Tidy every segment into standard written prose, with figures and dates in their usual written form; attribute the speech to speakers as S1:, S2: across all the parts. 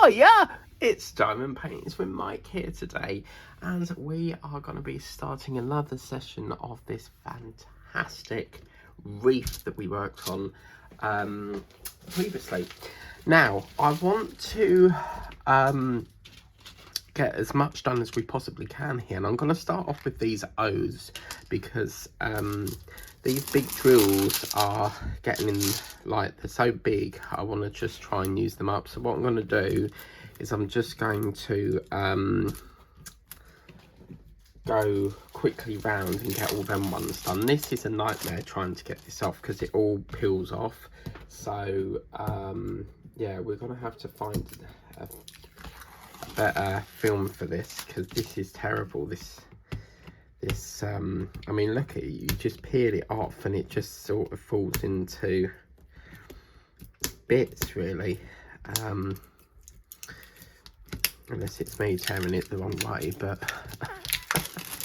S1: Hiya! It's Diamond Paintings with Mike here today, and we are going to be starting another session of this fantastic wreath that we worked on previously. Now, I want to get as much done as we possibly can here, and I'm going to start off with these O's because these big drills are getting in, like, they're so big, I want to just try and use them up. So what I'm going to do is I'm just going to go quickly round and get all them ones done. This is a nightmare trying to get this off because it all peels off. So yeah, we're going to have to find a better film for this because this is terrible. This I mean, look at it, you just peel it off and it just sort of falls into bits, really, unless it's me tearing it the wrong way. But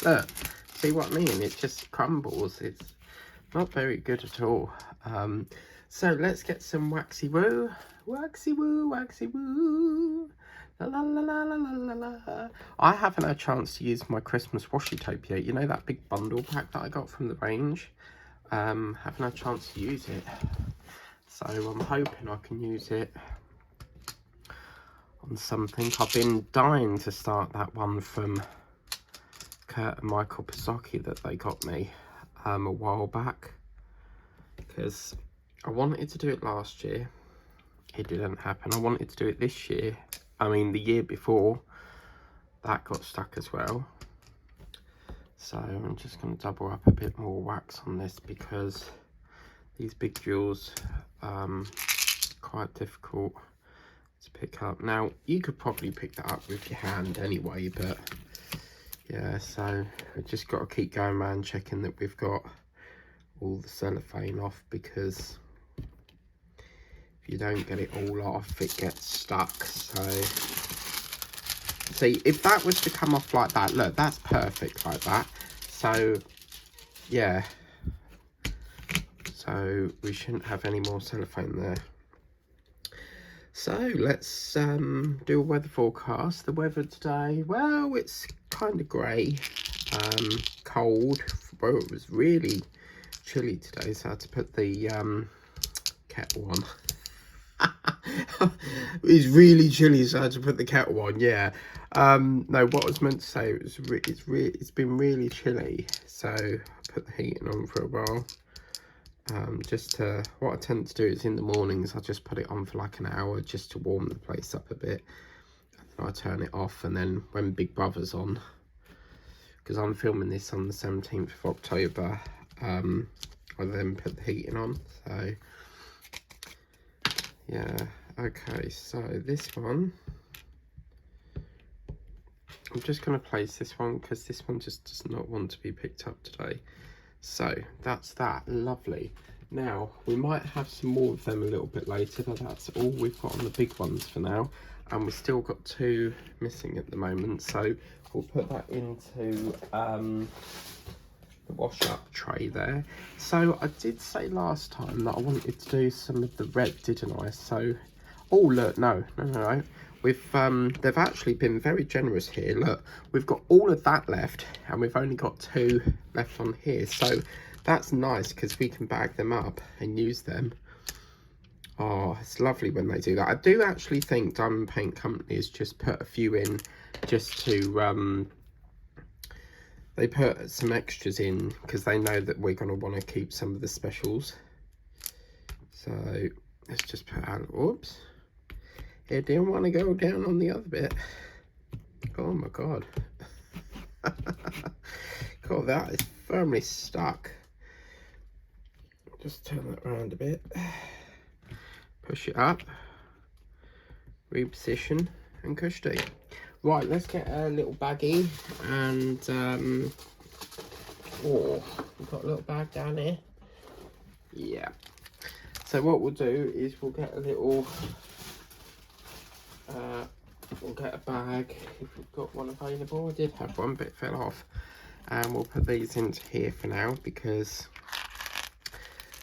S1: look, see what I mean, it just crumbles. It's not very good at all. So let's get some waxy woo, waxy woo, waxy woo. La, la, la, la, la, la, la. I haven't had a chance to use my Christmas washi tape yet. You know, that big bundle pack that I got from the range? Haven't had a chance to use it. So I'm hoping I can use it on something. I've been dying to start that one from Kurt and Michael Pizzacchi that they got me a while back. Because I wanted to do it last year. It didn't happen. I wanted to do it this year. I mean, the year before, that got stuck as well. So I'm just going to double up a bit more wax on this because these big drills quite difficult to pick up. Now, you could probably pick that up with your hand anyway, but yeah, so we've just got to keep going around checking that we've got all the cellophane off, because if you don't get it all off, it gets stuck. So see, if that was to come off like that, look, that's perfect like that. So yeah, so we shouldn't have any more cellophane there. So let's do a weather forecast. The weather today, well, it's kind of grey, cold. Well, it was really chilly today, so I had to put the kettle on. It's really chilly, so I had to put the kettle on. Yeah. No, what I was meant to say, it's been really chilly, so I put the heating on for a while. What I tend to do is in the mornings I just put it on for like an hour just to warm the place up a bit, and then I turn it off, and then when Big Brother's on, because I'm filming this on the 17th of October, I then put the heating on. So yeah, okay, so this one, I'm just going to place this one because this one just does not want to be picked up today. So that's that. Lovely. Now, we might have some more of them a little bit later, but that's all we've got on the big ones for now. And we've still got two missing at the moment, so we'll put that into the wash up tray there. So I did say last time that I wanted to do some of the red, didn't I? So, oh look, no. We've they've actually been very generous here. Look, we've got all of that left, and we've only got two left on here. So that's nice because we can bag them up and use them. Oh, it's lovely when they do that. I do actually think Diamond Paint companies just put a few in just to they put some extras in because they know that we're going to want to keep some of the specials. So let's just put out, oops, it didn't want to go down on the other bit. Oh my god. God, that is firmly stuck. Just turn that around a bit, push it up, reposition, and cushy. Right, let's get a little baggie, and oh, we've got a little bag down here. Yeah. So what we'll do is we'll get a little, we'll get a bag if we've got one available. I did have one, but it fell off. And we'll put these into here for now because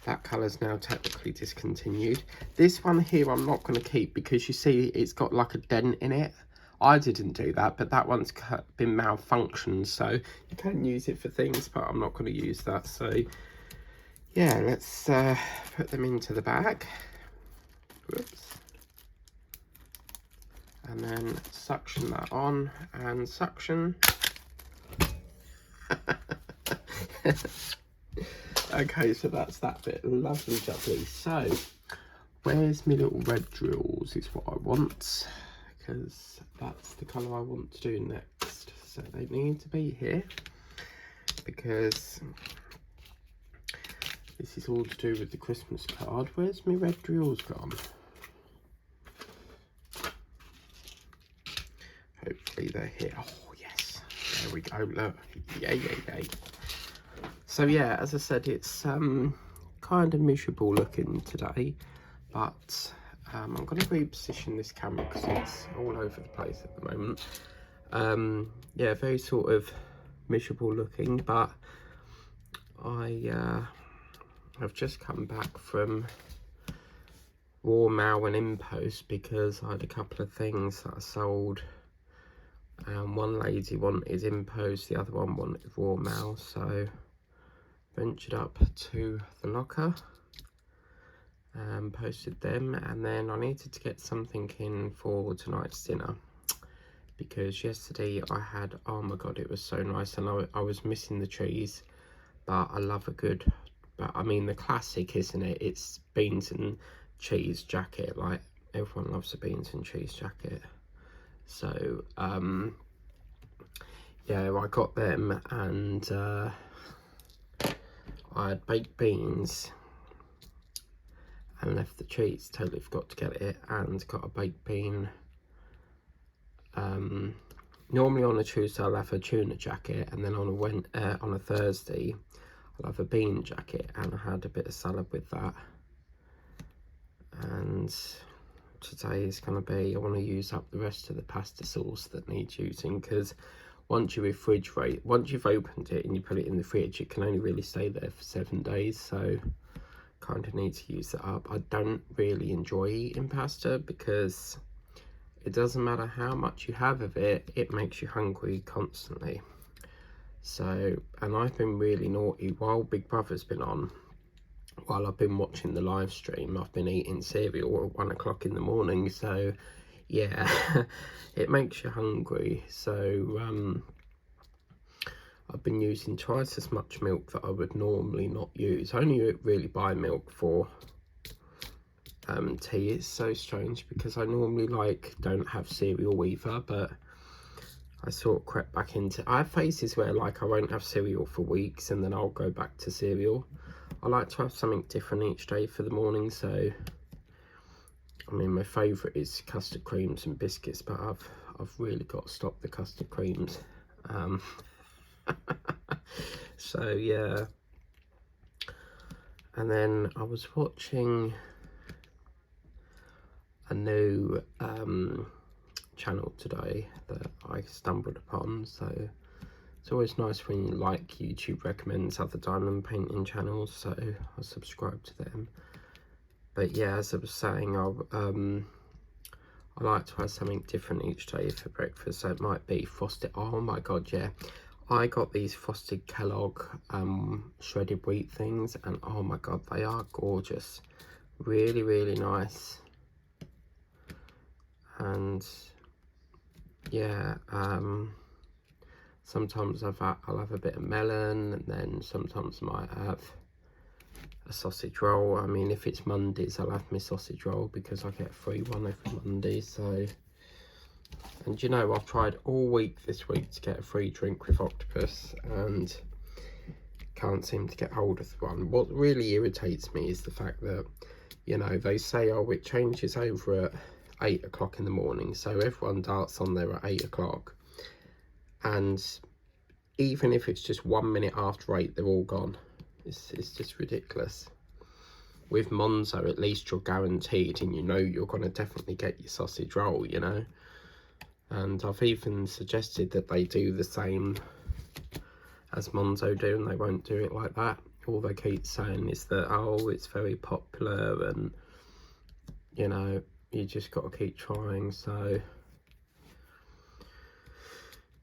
S1: That colour's now technically discontinued. This one here I'm not going to keep because you see it's got like a dent in it. I didn't do that, but that one's been malfunctioned, so you can use it for things, but I'm not going to use that. So yeah, let's put them into the bag. Whoops. And then suction that on, and suction. Okay, so that's that bit. Lovely jubbly. So where's my little red drills is what I want, because that's the colour I want to do next. So they need to be here, because this is all to do with the Christmas card. Where's my red drills gone? Hopefully they're here. Oh yes, there we go. Look, yay. So yeah, as I said, it's kind of miserable looking today, but I'm going to reposition this camera because it's all over the place at the moment. Yeah, very sort of miserable looking, but I've just come back from raw mail and impost because I had a couple of things that I sold. One lady wanted impost, the other one wanted raw mail, so ventured up to the locker and posted them. And then I needed to get something in for tonight's dinner, because yesterday I had, oh my god, it was so nice, and I was missing the cheese, but I love a good, but I mean the classic, isn't it? It's beans and cheese jacket. Like, everyone loves a beans and cheese jacket. So yeah, I got them, and I had baked beans and left the cheese, totally forgot to get it, and got a baked bean. Normally on a Tuesday I'll have a tuna jacket, and then on a Thursday I'll have a bean jacket, and I had a bit of salad with that. And today is going to be, I want to use up the rest of the pasta sauce that needs using, because once you refrigerate, once you've opened it and you put it in the fridge, it can only really stay there for 7 days, so kind of need to use it up. I don't really enjoy eating pasta because it doesn't matter how much you have of it, it makes you hungry constantly. So, and I've been really naughty while Big Brother's been on. While I've been watching the live stream, I've been eating cereal at 1 o'clock in the morning, so yeah, it makes you hungry. So I've been using twice as much milk that I would normally not use. I only really buy milk for tea. It's so strange because I normally don't have cereal either, but I sort of crept back into, I have phases where I won't have cereal for weeks and then I'll go back to cereal. I like to have something different each day for the morning, so I mean my favourite is custard creams and biscuits, but I've really got to stop the custard creams. So yeah, and then I was watching a new channel today that I stumbled upon, so it's always nice when YouTube recommends other diamond painting channels, so I subscribe to them. But yeah, as I was saying, I like to have something different each day for breakfast, so it might be frosted, oh my god, yeah, I got these frosted Kellogg shredded wheat things, and oh my god, they are gorgeous, really nice. And yeah, sometimes I'll have a bit of melon, and then sometimes I might have a sausage roll. I mean, if it's Mondays, I'll have my sausage roll because I get a free one every Monday. So, and you know, I've tried all week this week to get a free drink with Octopus and can't seem to get hold of one. What really irritates me is the fact that, you know, they say, oh, it changes over at 8 o'clock in the morning, so everyone darts on there at 8 o'clock, and even if it's just 1 minute after 8, they're all gone. It's just ridiculous. With Monzo, at least you're guaranteed, and you know you're going to definitely get your sausage roll, you know. And I've even suggested that they do the same as Monzo do, and they won't do it like that. all they keep saying is that, oh, it's very popular, and you know, you just got to keep trying. So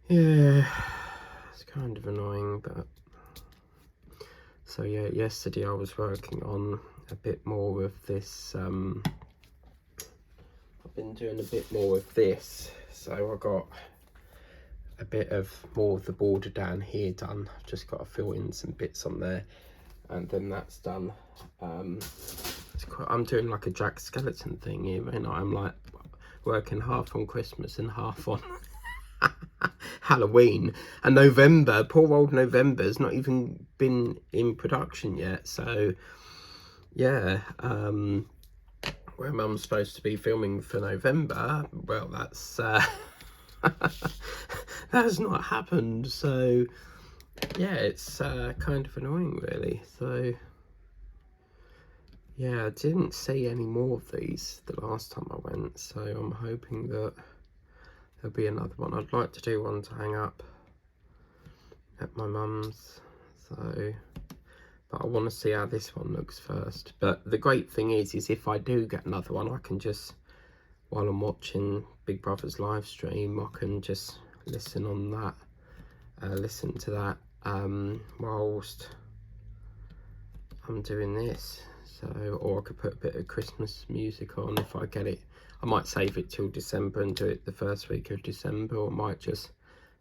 S1: yeah, it's kind of annoying. But so yeah, yesterday I was working on a bit more of this. I've been doing a bit more of this, so I got a bit of more of the border down here done. I've just got to fill in some bits on there, and then that's done. I'm doing like a Jack Skeleton thing here, and I'm like working half on Christmas and half on Halloween. And November, poor old November's not even been in production yet. So yeah, where Mum's supposed to be filming for November, well, that's that's not happened. So yeah, it's kind of annoying, really. So yeah, I didn't see any more of these the last time I went, so I'm hoping that there'll be another one. I'd like to do one to hang up at my mum's, so, but I want to see how this one looks first. But the great thing is if I do get another one, I can just, while I'm watching Big Brother's live stream, I can just listen on that, listen to that whilst I'm doing this. So, or I could put a bit of Christmas music on if I get it. I might save it till December and do it the first week of December, or I might just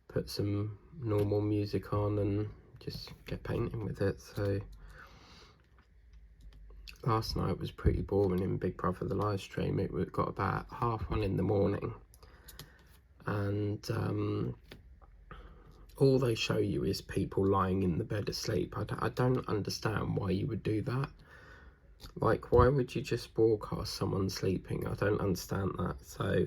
S1: put some normal music on and just get painting with it. So last night was pretty boring in Big Brother the live stream. It got about 1:30 in the morning, and all they show you is people lying in the bed asleep. I don't understand why you would do that. Like, why would you just broadcast someone sleeping? I don't understand that. So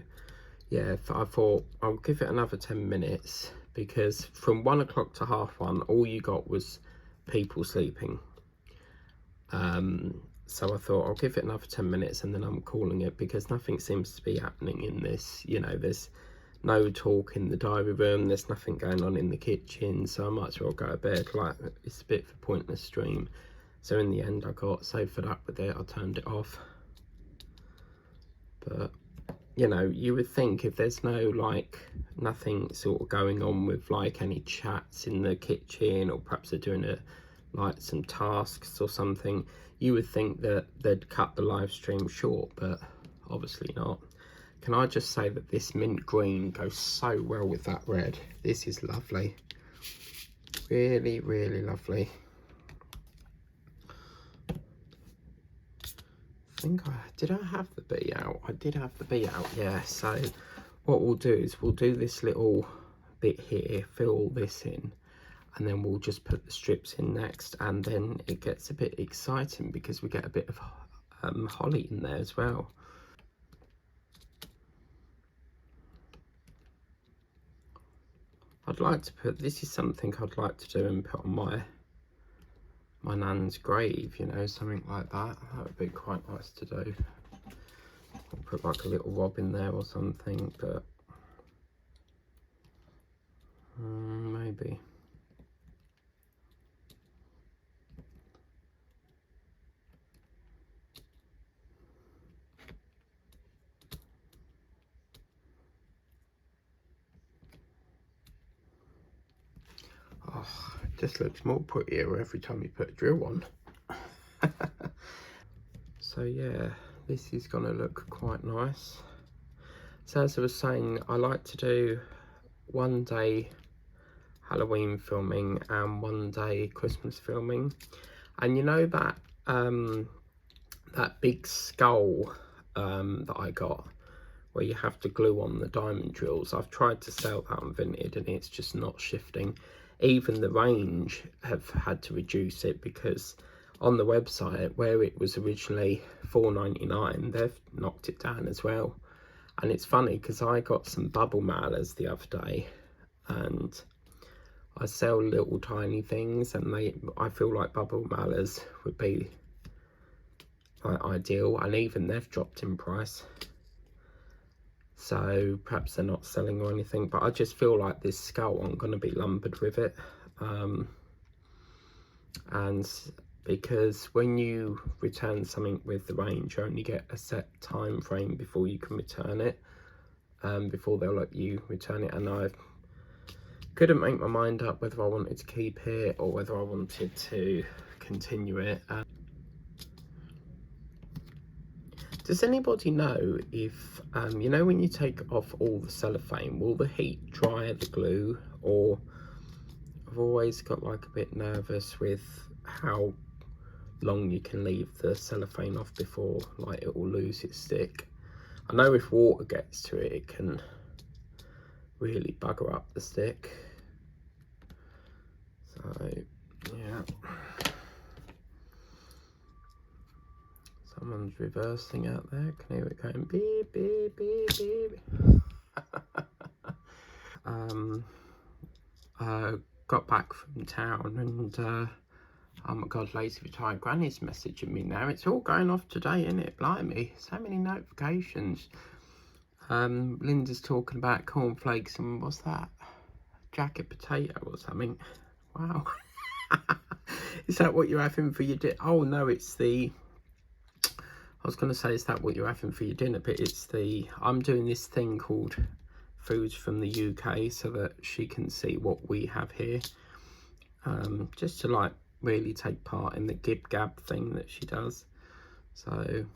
S1: yeah, I thought I'll give it another 10 minutes, because from 1 o'clock to 1:30 all you got was people sleeping. So I thought I'll give it another 10 minutes and then I'm calling it, because nothing seems to be happening in this. You know, there's no talk in the diary room, there's nothing going on in the kitchen, so I might as well go to bed. Like, it's a bit of a pointless stream. So in the end I got so fed up with it, I turned it off. But you know, you would think if there's no, like, nothing sort of going on with like any chats in the kitchen, or perhaps they're doing like some tasks or something, you would think that they'd cut the live stream short, but obviously not. Can I just say that this mint green goes so well with that red? This is lovely. Really, really lovely. Did I have the bee out? I did have the bee out, yeah. So what we'll do is we'll do this little bit here, fill all this in, and then we'll just put the strips in next, and then it gets a bit exciting because we get a bit of holly in there as well. I'd like to put, this is something I'd like to do and put on my nan's grave, you know, something like that. That would be quite nice to do. I'll put like a little robin there or something, but maybe. Oh, it just looks more prettier every time you put a drill on. So yeah, this is gonna look quite nice. So as I was saying, I like to do one day Halloween filming and one day Christmas filming. And you know that that big skull that I got, where you have to glue on the diamond drills, I've tried to sell that on Vinted and it's just not shifting. Even the range have had to reduce it, because on the website where it was originally $4.99, they've knocked it down as well. And it's funny because I got some bubble mailers the other day, and I sell little tiny things, and I feel like bubble mailers would be like ideal, and even they've dropped in price. So perhaps they're not selling or anything, but I just feel like this skull, I'm going to be lumbered with it. and because when you return something with the range, you only get a set time frame before you can return it, before they'll let you return it. And I couldn't make my mind up whether I wanted to keep it or whether I wanted to continue it. Does anybody know if, you know, when you take off all the cellophane, will the heat dry the glue? Or I've always got like a bit nervous with how long you can leave the cellophane off before like it will lose its stick. I know if water gets to it, it can really bugger up the stick. So yeah, someone's reversing out there. Can hear it going beep beep beep beep. Got back from town and oh my god, lazy retired granny's messaging me now. It's all going off today, isn't it? Blimey, so many notifications. Linda's talking about cornflakes and what's that? Jacket potato or something. Wow. Is that what you're having for your dinner? Oh no, it's the, I was going to say, is that what you're having for your dinner? But it's the, I'm doing this thing called Foods from the UK so that she can see what we have here. Just to like really take part in the gib gab thing that she does. So,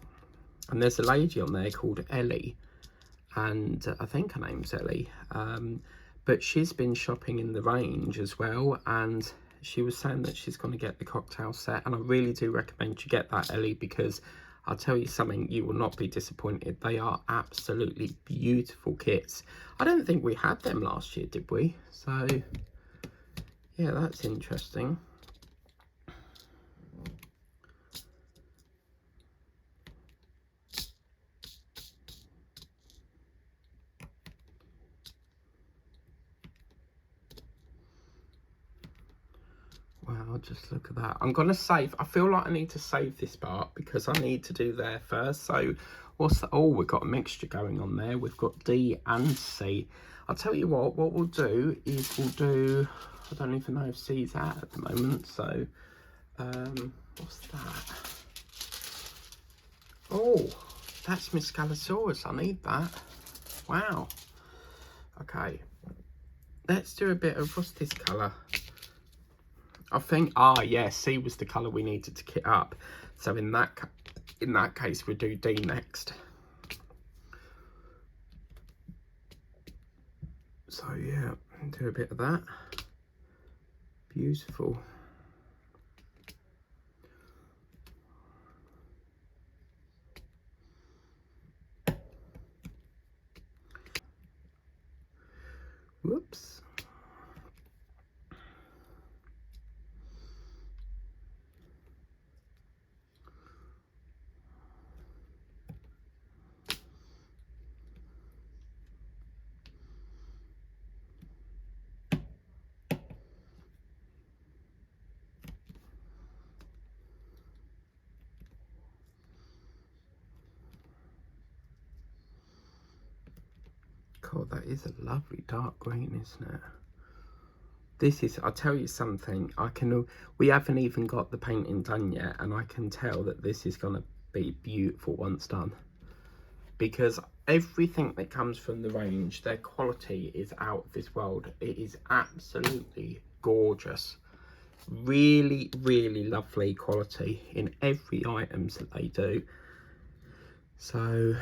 S1: and there's a lady on there called Ellie, and I think her name's Ellie, but she's been shopping in the range as well, and she was saying that she's going to get the cocktail set, and I really do recommend you get that, Ellie, because I'll tell you something, you will not be disappointed. They are absolutely beautiful kits. I don't think we had them last year, did we? So yeah, that's interesting. Wow, just look at that. I'm going to save, I feel like I need to save this part because I need to do there first. So what's that? Oh, we've got a mixture going on there. We've got D and C. I'll tell you what we'll do is we'll do, I don't even know if C's out at the moment. So, what's that? Oh, that's Miscalosaurus. I need that. Wow. Okay. Let's do a bit of, what's this colour? I think, yeah, C was the colour we needed to kit up. So in that case, we'll do D next. So yeah, do a bit of that. Beautiful. Whoops. God, that is a lovely dark green, isn't it? This is, I'll tell you something, we haven't even got the painting done yet, and I can tell that this is going to be beautiful once done. Because everything that comes from the range, their quality is out of this world. It is absolutely gorgeous. Really, really lovely quality in every items that they do. So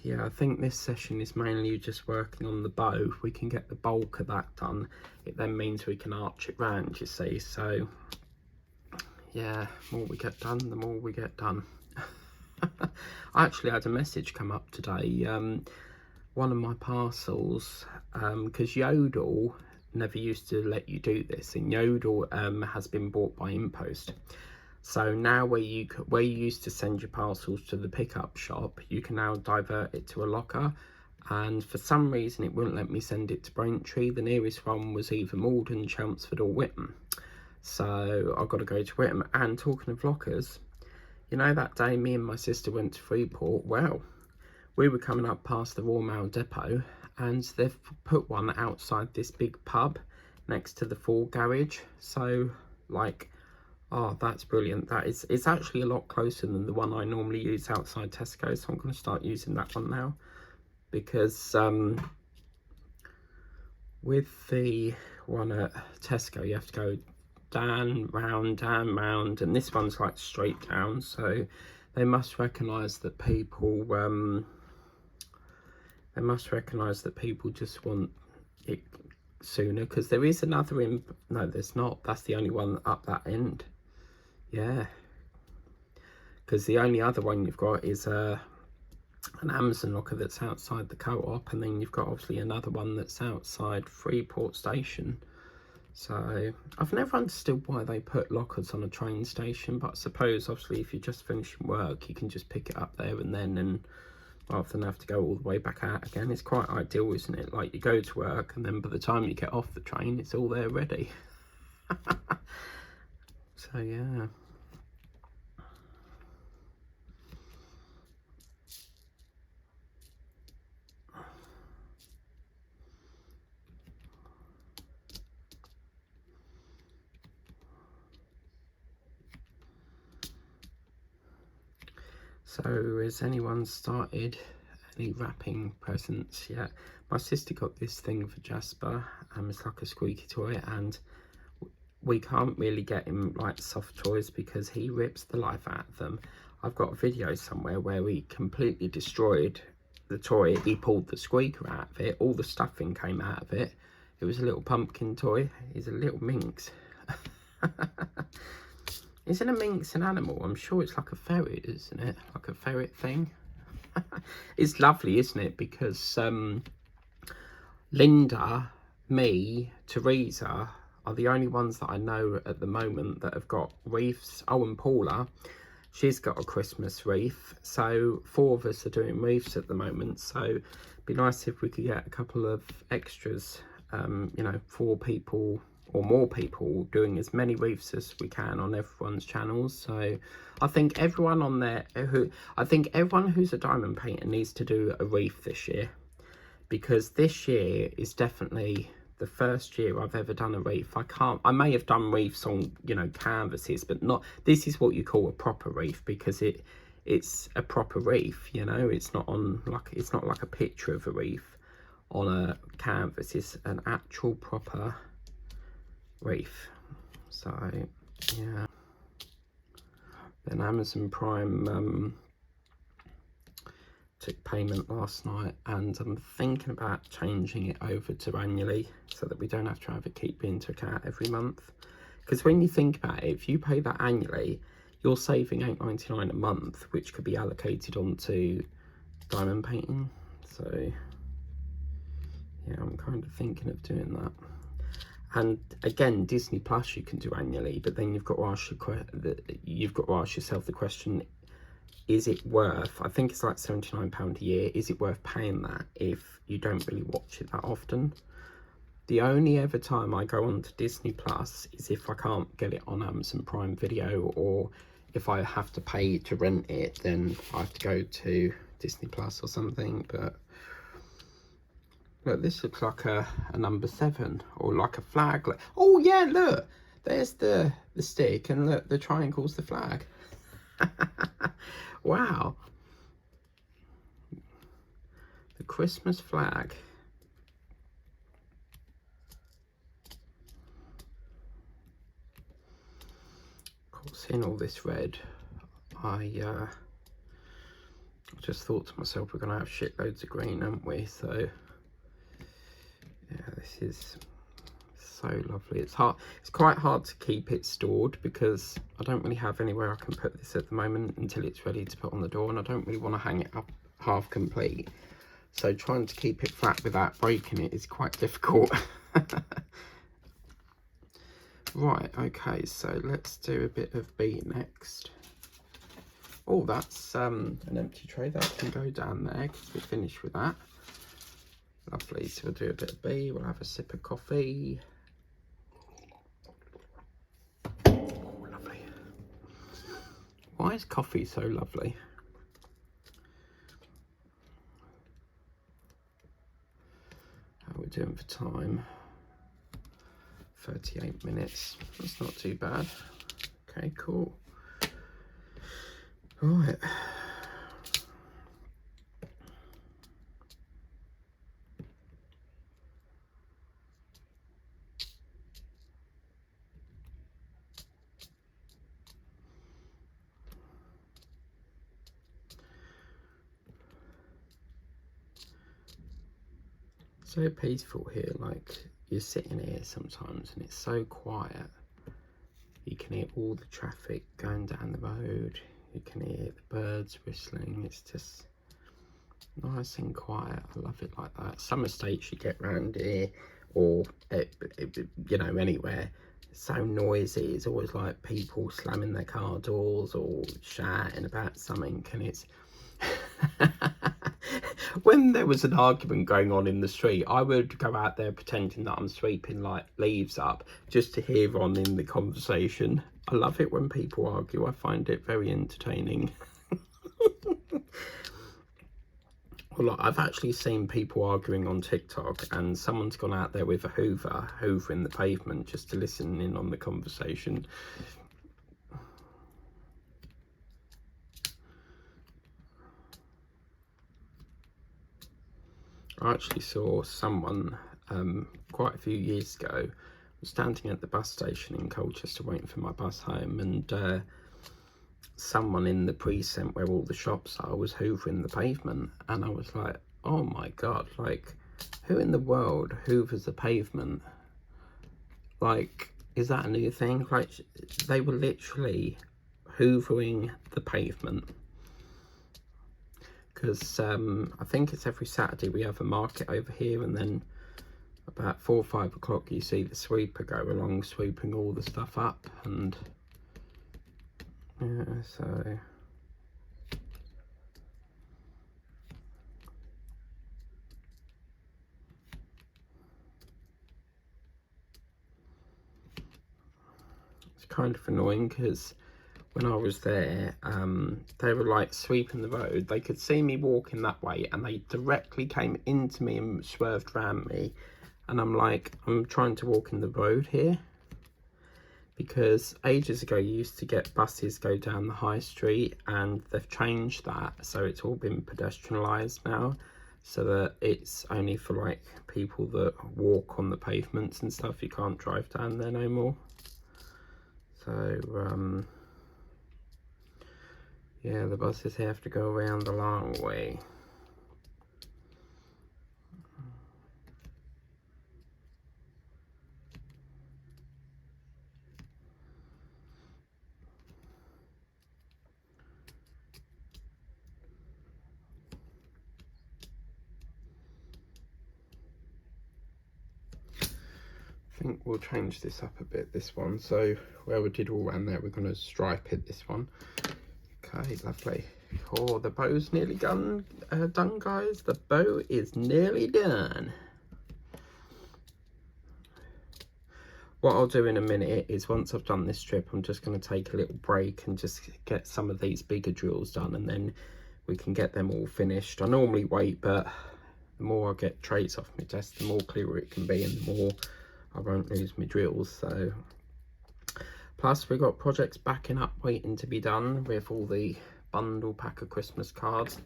S1: yeah, I think this session is mainly just working on the bow. If we can get the bulk of that done, it then means we can arch it round, you see. So yeah, the more we get done, the more we get done. I actually had a message come up today. One of my parcels, because Yodel never used to let you do this, and Yodel has been bought by InPost. So now where you used to send your parcels to the pickup shop, you can now divert it to a locker. And for some reason, it wouldn't let me send it to Braintree. The nearest one was either Malden, Chelmsford or Whittam. So I've got to go to Whittam. And talking of lockers, you know, that day me and my sister went to Freeport, well, we were coming up past the Royal Mail depot, and they've put one outside this big pub next to the Ford garage. So, like, Oh, that's brilliant. It's actually a lot closer than the one I normally use outside Tesco, so I'm going to start using that one now, because with the one at Tesco you have to go down, round, and this one's like straight down, so they must recognise that people just want it sooner, because there is another in, no there's not, that's the only one up that end. Yeah, because the only other one you've got is an Amazon locker that's outside the co-op, and then you've got obviously another one that's outside Freeport Station. So I've never understood why they put lockers on a train station, but I suppose obviously if you're just finishing work you can just pick it up there and then, and rather than have to go all the way back out again. It's quite ideal, isn't it? Like, you go to work and then by the time you get off the train it's all there ready. So yeah. So has anyone started any wrapping presents yet? My sister got this thing for Jasper, it's like a squeaky toy, and we can't really get him like soft toys because he rips the life out of them. I've got a video somewhere where we completely destroyed the toy. He pulled the squeaker out of it, all the stuffing came out of it. It was a little pumpkin toy. He's a little minx. Isn't a minx an animal? I'm sure it's like a ferret, isn't it? Like a ferret thing. It's lovely, isn't it? Because Linda, me, Teresa are the only ones that I know at the moment that have got wreaths. Oh, and Paula, she's got a Christmas wreath. So 4 of us are doing wreaths at the moment. So it'd be nice if we could get a couple of extras, you know, 4 people or more people doing as many wreaths as we can on everyone's channels. So I think everyone on there everyone who's a diamond painter needs to do a wreath this year, because this year is definitely the first year I've ever done a wreath. I may have done wreaths on, you know, canvases, but not, this is what you call a proper wreath, because it's a proper wreath, you know. It's not on like, it's not like a picture of a wreath on a canvas. It's an actual proper wreath. So yeah, then Amazon Prime took payment last night, and I'm thinking about changing it over to annually so that we don't have to have it keep being took out every month. Because when you think about it, if you pay that annually, you're saving £8.99 a month, which could be allocated onto diamond painting. So yeah, I'm kind of thinking of doing that. And again, Disney Plus you can do annually, but then you've got to ask yourself the question: is it worth? I think it's like £79 a year. Is it worth paying that if you don't really watch it that often? The only ever time I go on to Disney Plus is if I can't get it on Amazon Prime Video, or if I have to pay to rent it, then I have to go to Disney Plus or something. But look, this looks like a number 7, or like a flag. Oh yeah, look, there's the stick, and look, the triangle's the flag. Wow, the Christmas flag. Of course, in all this red, I just thought to myself, we're gonna have shitloads of green, aren't we? So yeah, this is so lovely. It's hard, it's quite hard to keep it stored because I don't really have anywhere I can put this at the moment until it's ready to put on the door, and I don't really want to hang it up half complete, so trying to keep it flat without breaking it is quite difficult. Right, okay, so let's do a bit of B next. Oh, that's an empty tray that can go down there because we're finished with that. Lovely, so we'll do a bit of B, we'll have a sip of coffee. Oh, lovely. Why is coffee so lovely? How are we doing for time? 38 minutes, that's not too bad. Okay, cool. Right. So peaceful here, like you're sitting here sometimes and it's so quiet. You can hear all the traffic going down the road, you can hear the birds whistling. It's just nice and quiet. I love it like that. Some estates you get round here, or you know, anywhere, it's so noisy. It's always like people slamming their car doors or shouting about something, and it's when there was an argument going on in the street, I would go out there pretending that I'm sweeping like leaves up just to hear on in the conversation. I love it when people argue. I find it very entertaining. Well, I've actually seen people arguing on TikTok, and someone's gone out there with a hoovering the pavement just to listen in on the conversation. I actually saw someone quite a few years ago. I was standing at the bus station in Colchester waiting for my bus home, and someone in the precinct where all the shops are was hoovering the pavement, and I was like, oh my god, like, who in the world hoovers the pavement? Like, is that a new thing? Like, they were literally hoovering the pavement. Because I think it's every Saturday we have a market over here, and then about 4 or 5 o'clock you see the sweeper go along sweeping all the stuff up. And yeah, so it's kind of annoying, because when I was there, they were like sweeping the road. They could see me walking that way, and they directly came into me and swerved around me. And I'm like, I'm trying to walk in the road here. Because ages ago you used to get buses go down the high street, and they've changed that, so it's all been pedestrianised now, so that it's only for like people that walk on the pavements and stuff. You can't drive down there no more. So yeah, the buses have to go around the long way. I think we'll change this up a bit, this one. So where we did all around there, we're going to stripe it, this one. Okay, lovely. Oh, the bow's nearly done, guys. The bow is nearly done. What I'll do in a minute is, once I've done this strip, I'm just going to take a little break and just get some of these bigger drills done, and then we can get them all finished. I normally wait, but the more I get trays off my desk, the more clearer it can be, and the more I won't lose my drills. So plus we've got projects backing up waiting to be done with all the bundle pack of Christmas cards.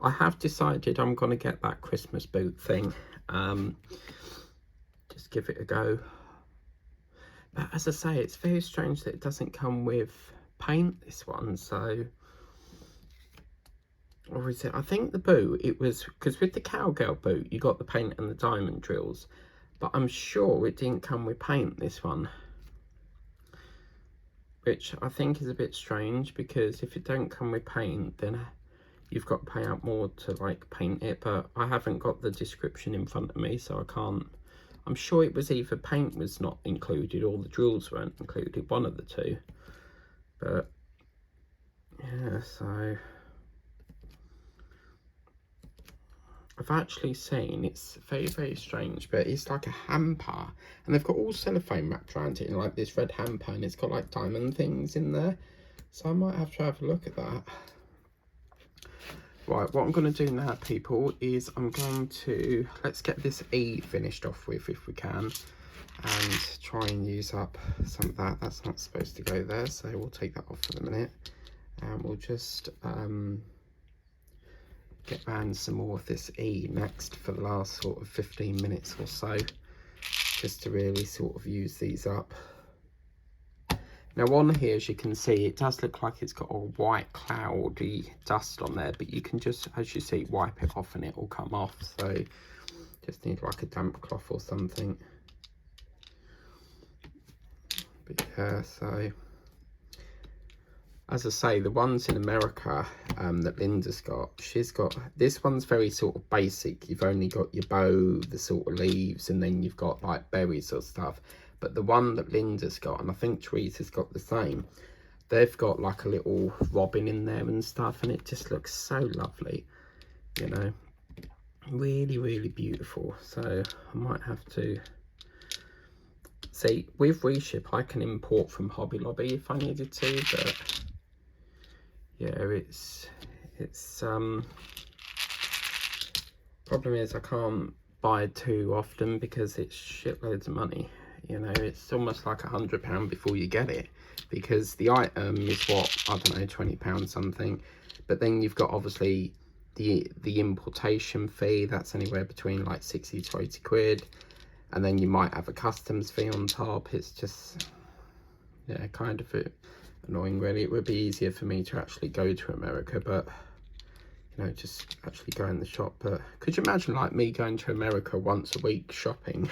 S1: I have decided I'm going to get that Christmas boot thing. Just give it a go. But as I say, it's very strange that it doesn't come with paint, this one. So, or is it? I think the boot, it was, because with the cowgirl boot you got the paint and the diamond drills, but I'm sure it didn't come with paint, this one, which I think is a bit strange, because if it don't come with paint, then you've got to pay out more to like paint it. But I haven't got the description in front of me, so I can't. I'm sure it was either paint was not included or the drills weren't included, one of the two. But yeah, so I've actually seen, it's very, very strange, but it's like a hamper, and they've got all cellophane wrapped around it in like this red hamper, and it's got like diamond things in there. So I might have to have a look at that. Right, what I'm going to do now, people, is I'm going to, let's get this E finished off with if we can. and try and use up some of that. That's not supposed to go there, so we'll take that off for the minute, and we'll just get round some more of this E next for the last sort of 15 minutes or so, just to really sort of use these up. Now on here, as you can see, it does look like it's got a white cloudy dust on there, but you can just, as you see, wipe it off and it will come off. So just need like a damp cloth or something. But yeah, so as I say, the ones in America that Linda's got, she's got, this one's very sort of basic. You've only got your bow, the sort of leaves, and then you've got like berries or stuff. But the one that Linda's got, and I think Teresa's got the same, they've got like a little robin in there and stuff, and it just looks so lovely, you know, really, really beautiful. So I might have to see, with Reship, I can import from Hobby Lobby if I needed to, but yeah, it's problem is I can't buy too often because it's shitloads of money. You know, it's almost like £100 before you get it, because the item is what, I don't know, £20 something, but then you've got obviously the importation fee. That's anywhere between like 60 to 80 quid, and then you might have a customs fee on top. It's just, yeah, kind of annoying really. It would be easier for me to actually go to America, but you know, just actually go in the shop. But could you imagine like me going to America once a week shopping?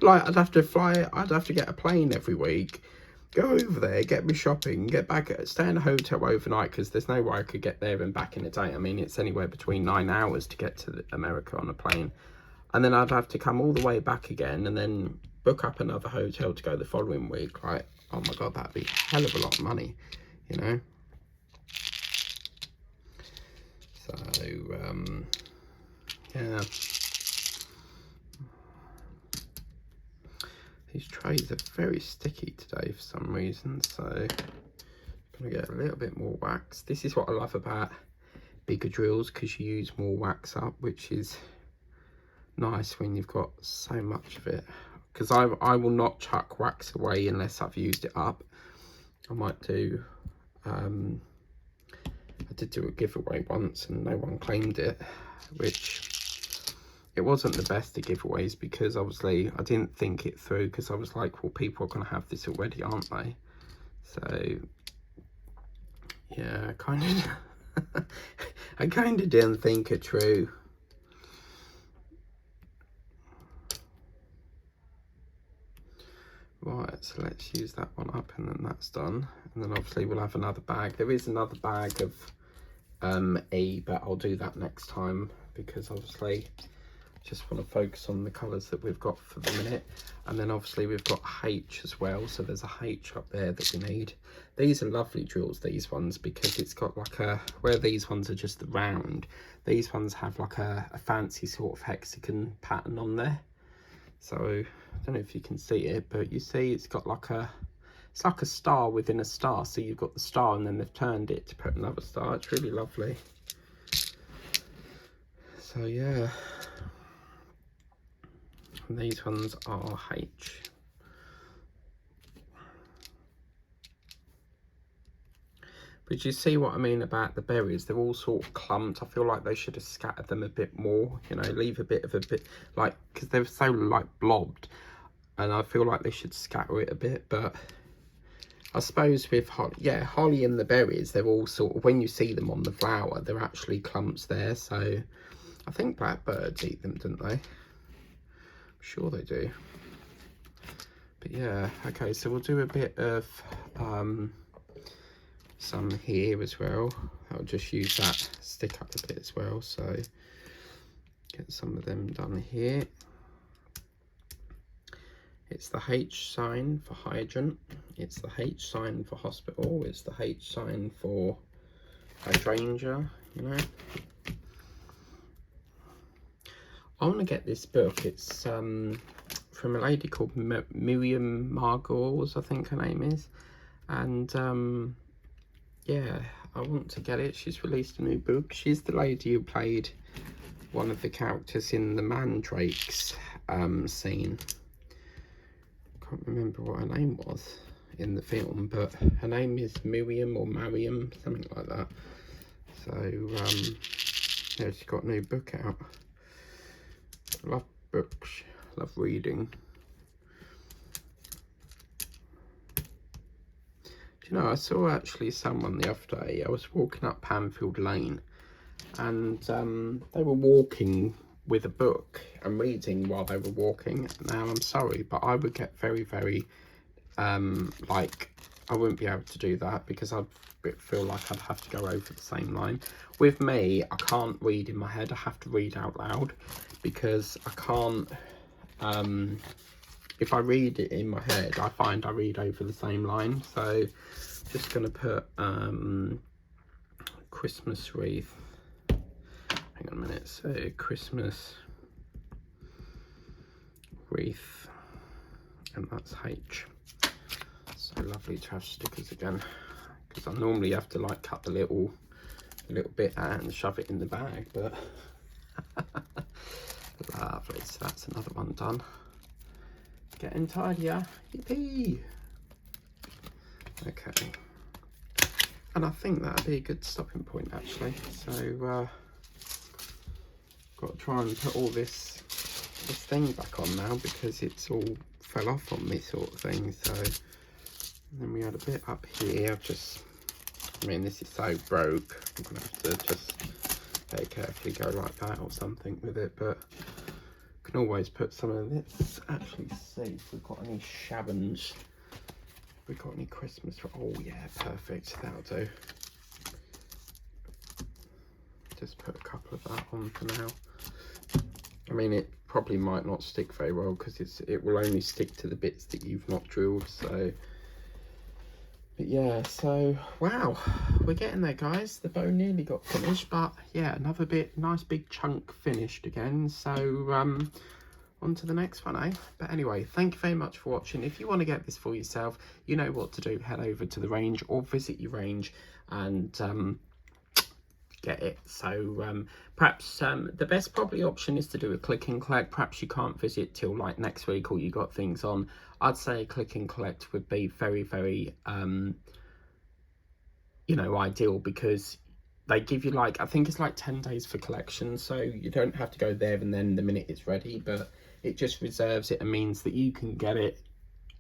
S1: Like I'd have to get a plane every week, go over there, get me shopping, get back, stay in a hotel overnight, because there's no way I could get there and back in a day. I mean, it's anywhere between 9 hours to get to America on a plane, and then I'd have to come all the way back again and then book up another hotel to go the following week. Like, oh my god, that'd be a hell of a lot of money, you know. So yeah, these trays are very sticky today for some reason, so I'm gonna get a little bit more wax. This is what I love about bigger drills, because you use more wax up, which is nice when you've got so much of it. Because I will not chuck wax away unless I've used it up. I might do, I did do a giveaway once and no one claimed it, which it wasn't the best of giveaways, because obviously I didn't think it through, because I was like, well, people are going to have this already, aren't they? So yeah, kind of I kind of didn't think it through. Right, so let's use that one up, and then that's done. And then obviously we'll have another bag. There is another bag of E, but I'll do that next time, because obviously just want to focus on the colours that we've got for the minute. And then obviously we've got H as well, so there's a H up there that we need. These are lovely drills, these ones, because it's got like a, where these ones are just round, these ones have like a fancy sort of hexagon pattern on there. So I don't know if you can see it, but you see it's got like a, it's like a star within a star. So you've got the star and then they've turned it to put another star. It's really lovely. So yeah, and these ones are H. But you see what I mean about the berries? They're all sort of clumped. I feel like they should have scattered them a bit more, you know, leave a bit of a bit, like, because they're so like blobbed, and I feel like they should scatter it a bit. But I suppose with holly and the berries, they're all sort of, when you see them on the flower, they're actually clumps there. So I think blackbirds eat them, don't they? I'm sure they do. But yeah, okay, so we'll do a bit of some here as well. I'll just use that stick up a bit as well, so get some of them done here. It's the H sign for hydrant, it's the H sign for hospital, it's the H sign for hydrangea, you know. I want to get this book. It's from a lady called Miriam Margolis, I think her name is, and yeah, I want to get it. She's released a new book. She's the lady who played one of the characters in the Mandrakes scene. can't remember what her name was in the film, but her name is Miriam or Mariam, something like that. So yeah, she's got a new book out. Love books, love reading. Do you know, I saw actually someone the other day. I was walking up Panfield Lane, and they were walking with a book and reading while they were walking. Now, I'm sorry, but I would get very, very like, I wouldn't be able to do that, because I'd feel like I'd have to go over the same line. With me, I can't read in my head. I have to read out loud, because I can't, if I read it in my head, I find I read over the same line. So just gonna put Christmas wreath. Hang on a minute. So Christmas wreath, and that's H. So lovely to have stickers again, because I normally have to like cut the little bit out and shove it in the bag, but lovely. So that's another one done. Getting tidier, yippee. Okay, and I think that'd be a good stopping point actually. So got to try and put all this thing back on now, because it's all fell off on me, sort of thing. So, and then we had a bit up here. I mean, this is so broke. I'm gonna have to just very carefully go like that or something with it, but can always put some of this. Actually, see if we've got any shabans. We've got any Christmas. Oh yeah, perfect. That'll do. Just put a couple of that on for now. I mean, it probably might not stick very well, because it will only stick to the bits that you've not drilled. So, but yeah. So wow, we're getting there, guys. The bow nearly got finished, but yeah, another bit, nice big chunk finished again. So on to the next one, eh? But anyway, thank you very much for watching. If you want to get this for yourself, you know what to do. Head over to the range or visit your range and get it. So perhaps the best probably option is to do a click and collect. Perhaps you can't visit till like next week, or you got things on. I'd say click and collect would be very, very you know, ideal, because they give you like, I think it's like 10 days for collection, so you don't have to go there and then the minute it's ready, but it just reserves it and means that you can get it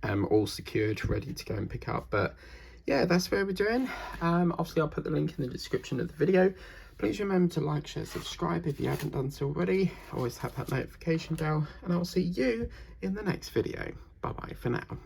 S1: all secured, ready to go and pick up. But yeah, that's where we're doing. Obviously I'll put the link in the description of the video. Please remember to like, share, subscribe if you haven't done so already. Always have that notification bell, and I'll see you in the next video. Bye bye for now.